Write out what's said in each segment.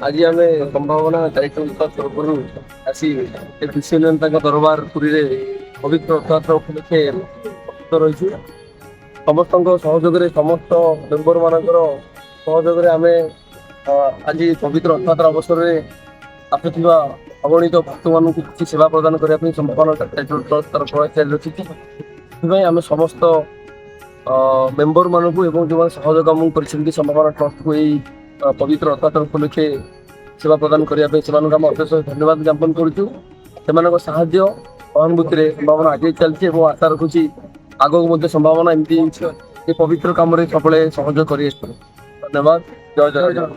आज आम संभावना चैतन्य तरफ आसी विश्वनेता दरबार पुरी पवित्र रथयात्रा उपलक्षे उपस्थित रही समस्त सहयोग समस्त मेम्बर मान सहयोग आम आज पवित्र रथयात्रा अवसर में आसुवा अगणित भक्त मान किसी सेवा प्रदान करने संभावना तरफ रखी आम समस्त मेम्बर मानक जो सहयोग आम कर संभावना ट्रस्ट को यही पवित्र रथयात्रा उपलक्षे सेवा प्रदान करने अशेष धन्यवाद ज्ञापन करुँ सहानुभूति संभावना आगे चलती आशा रखुची आगे संभावना एमती पवित्र काम सब सहयोग कर धन्यवाद। जय जगन्नाथ।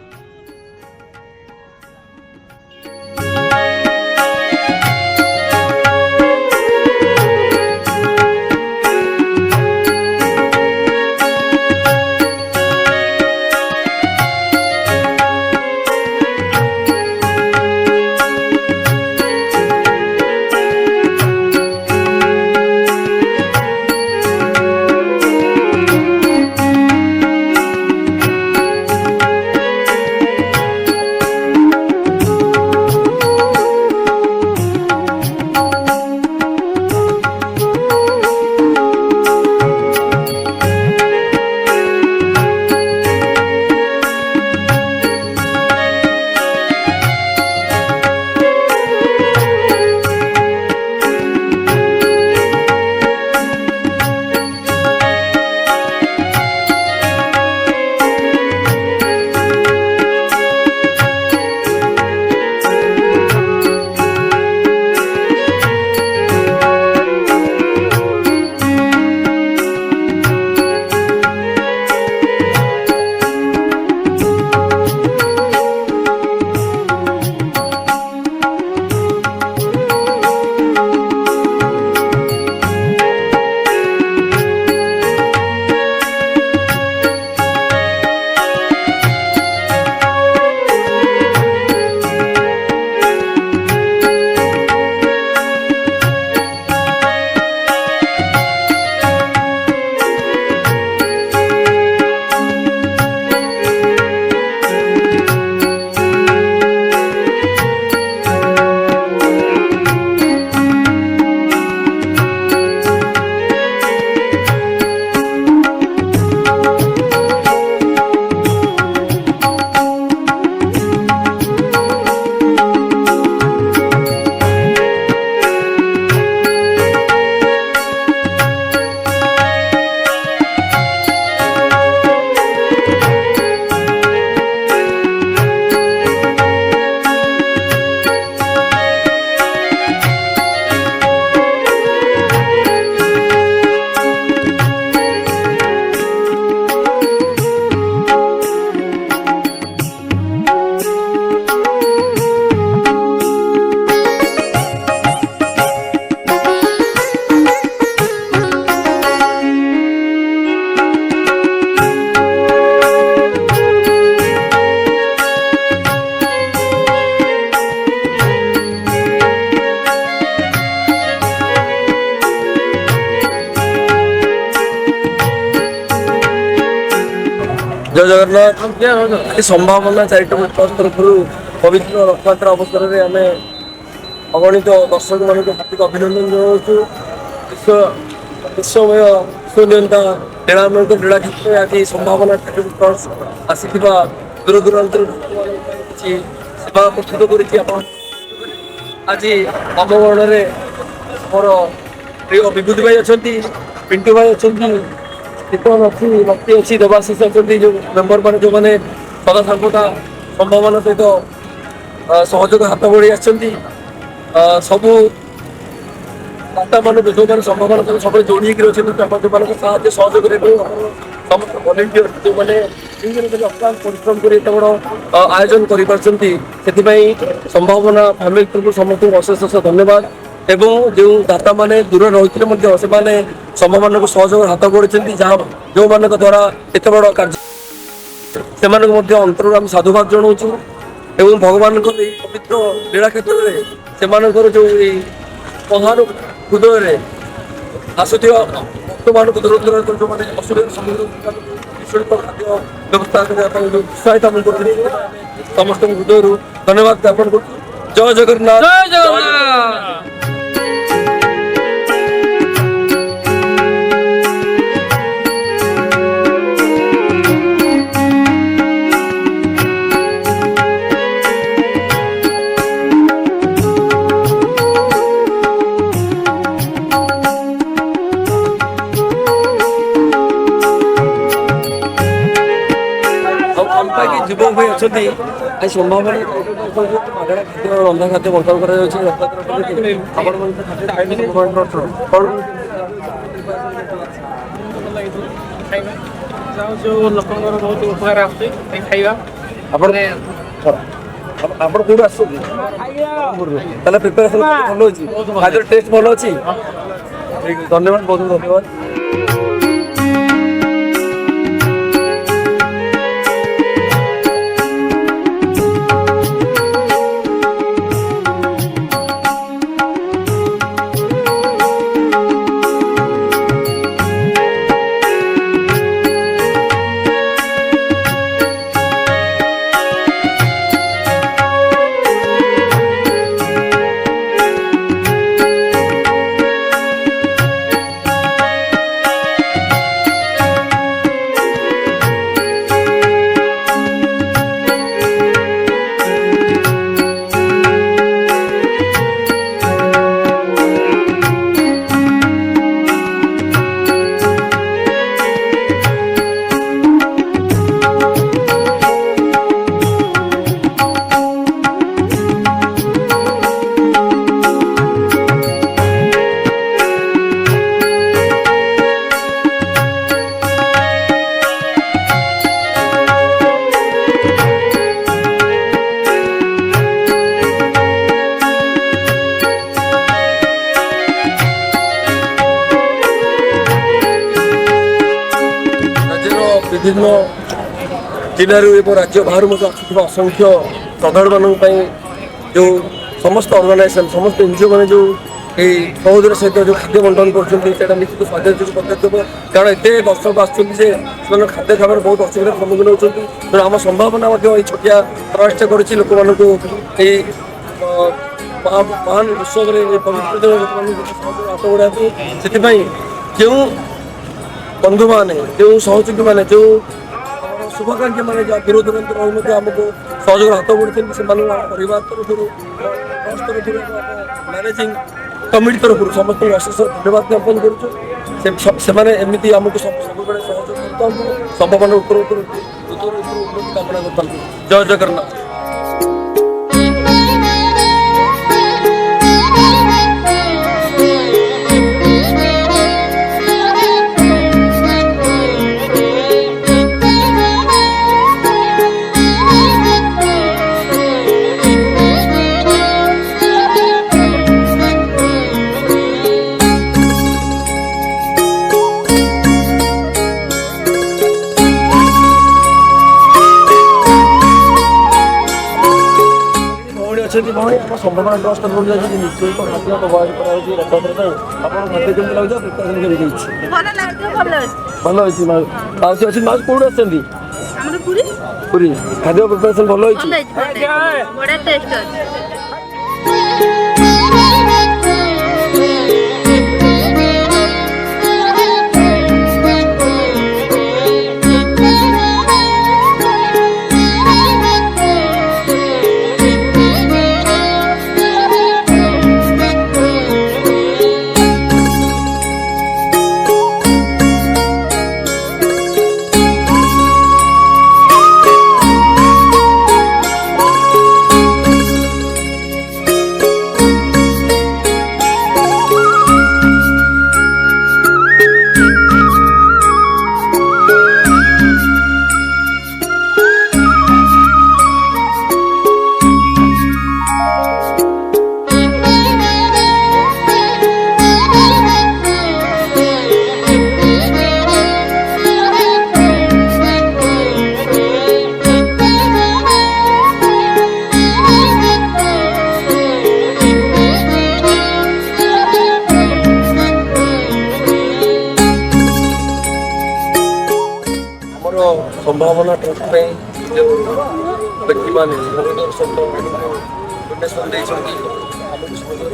जय जगन्नाथ। संभावना चैरिटेबल ट्रस्ट तरफ पवित्र रथयात्रा अवसर में आम अगणित दर्शक मान हार्दिक अभिनंदन जनाऊँ। विश्वमय विश्वनियंता लीलामय लीला क्षेत्र आज संभावना चैरिटेबल ट्रस्ट आसी दूर दूरांत सेवा प्रस्तुत कर आज अवगण मोर विभूति भाई अच्छा, पिंटू भाई अच्छा, टीपन अच्छी भक्ति अच्छी देवाशीष अच्छा, जो मेम्बर मैंने जो मैंने सदा सर्वदा संभावना सहित सहयोग हाथ बढ़ी सबू दाता मान जो मैंने संभावना सहित सब जोड़ी अच्छे जो सहयोग समस्त भलेंटियर जो मैंने अक्लांत परिश्रम कर बड़ आयोजन कर संभावना फैमिली तरफ समस्त अशेष अशेष धन्यवाद एवं जो दाता माने दूर रही से संभावना को सहयोग हाथ बढ़ी जहाँ जो मान द्वारा एत बड़ कार्य से अंतर आम साधुवाद जनाऊँ एवं भगवान पवित्र लीला क्षेत्र में से जो महान हृदय में आसुवा भक्त मान दूर दूर जो मैंने असुविधा समुद्र निःशुल्क खाद्य व्यवस्था करने उत्साहित समस्त हृदय धन्यवाद ज्ञापन कर। जय जगन्नाथ जय जगन्नाथ। युवक भाई अच्छा संभावना मागणा खाद्य रंधा खाद्य बंटन जो लोक बहुत उपकार खाଇବା ଆପଣ କୋଉଠୁ ଆସୁଛନ୍ତି ତାହେଲେ ପ୍ରିପାରେସନ ଭଲ ଅଛି ଖାଦ୍ୟର ଟେଷ୍ଟ ଭଲ ଅଛି ଧନ୍ୟବାଦ ବହୁତ ଧନ୍ୟବାଦ। विभिन्न जिलूर एवं राज्य बाहर आसुवा असंख्य श्रद्धालु मान जो समस्त अर्गानाइजेशन समस्त एनजीओ मैंने जो सहोदर सहित जो खाद्य बंटन कर निश्चित स्वादिष्ट पदक्षेप कारण एत दर्शक आसुच्च खाद्य खावर बहुत असुविधार सम्मुखीन होती तेणु आम संभावना छोटिया प्रयास कर लोक मान महान उत्सव पवित्र हाथ बढ़ाती से जो बंधु मैंने जो सहयोगी मैंने जो शुभाकांक्षी मैंने जो दूर दूरांत रही आमको सहयोग हाथ बढ़ी से परिवार तरफ मैनेजिंग कमिटी तरफ समस्त अशेष धन्यवाद ज्ञापन करमती आमको सब सहयोग करता संभावना उत्तर उन्नति कामना करता। जय जगन्नाथ। संभावना ट्रस्ट निःशुल्क खाद्य प्रोवाइड कर खाद्य केमती लगे प्रिपेरेसन भल अच्छी माउसी अच्छी माउसी कौन आसती पूरी खाद्य प्रिपेरेसन भल ସମ୍ଭାବନା ଟ୍ରଷ୍ଟ ପାଇଁ ଯେଉଁ ବ୍ୟକ୍ତିମାନେ ଦୂରଦର୍ଶନ ଡୋନେସନ୍ ଦେଇଛନ୍ତି ଆମକୁ ସହଯୋଗ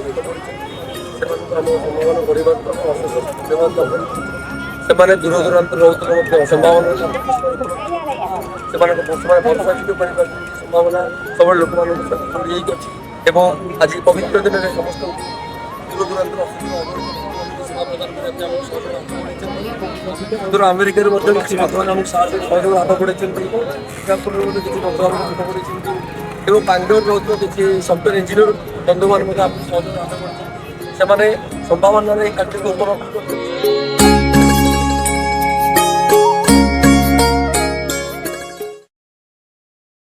ସେମାନଙ୍କୁ ଆମ ସମ୍ଭାବନା କରିବାକୁ ଅଶେଷ ଧନ୍ୟବାଦ ଦେବୁ। ସେମାନେ ଦୂର ଦୂରାନ୍ତରୁ ରହୁଥିବା ମଧ୍ୟ ସମ୍ଭାବନା ସେମାନଙ୍କ ଭରସା ଯୋଗ୍ୟ କରିପାରୁଛନ୍ତି ସମ୍ଭାବନା ସବୁବେଳେ ଲୋକମାନଙ୍କ ସହିତ ଯୋଡ଼ି ହେଇକି ଅଛି ଏବଂ ଆଜି ପବିତ୍ର ଦିନରେ ସମସ୍ତଙ୍କୁ ଦୂର ଦୂରାନ୍ତରୁ ସେବା ପ୍ରଦାନ କରିବା ଆମକୁ ସୁଦୂର ଆମେରିକାରୁ ମଧ୍ୟ କିଛି ଲୋକମାନେ ଆମକୁ ସହଯୋଗ ହାତ ବଢ଼େଇଛନ୍ତି। ସିଙ୍ଗାପୁରରୁ ମଧ୍ୟ କିଛି ବନ୍ଧୁ ଆମକୁ ହାତ ବଢ଼େଇଛନ୍ତି ଏବଂ ବାଙ୍ଗଲୋରରେ ରହୁଥିବା କିଛି ସଫ୍ଟୱେର୍ ଇଞ୍ଜିନିୟର ବନ୍ଧୁମାନେ ମଧ୍ୟ ଆମକୁ ସହଯୋଗ ହାତ ବଢ଼େଇଛନ୍ତି। ସେମାନେ ସମ୍ଭାବନାରେ ଏହି କାର୍ଯ୍ୟକୁ ଉପଲବ୍ଧ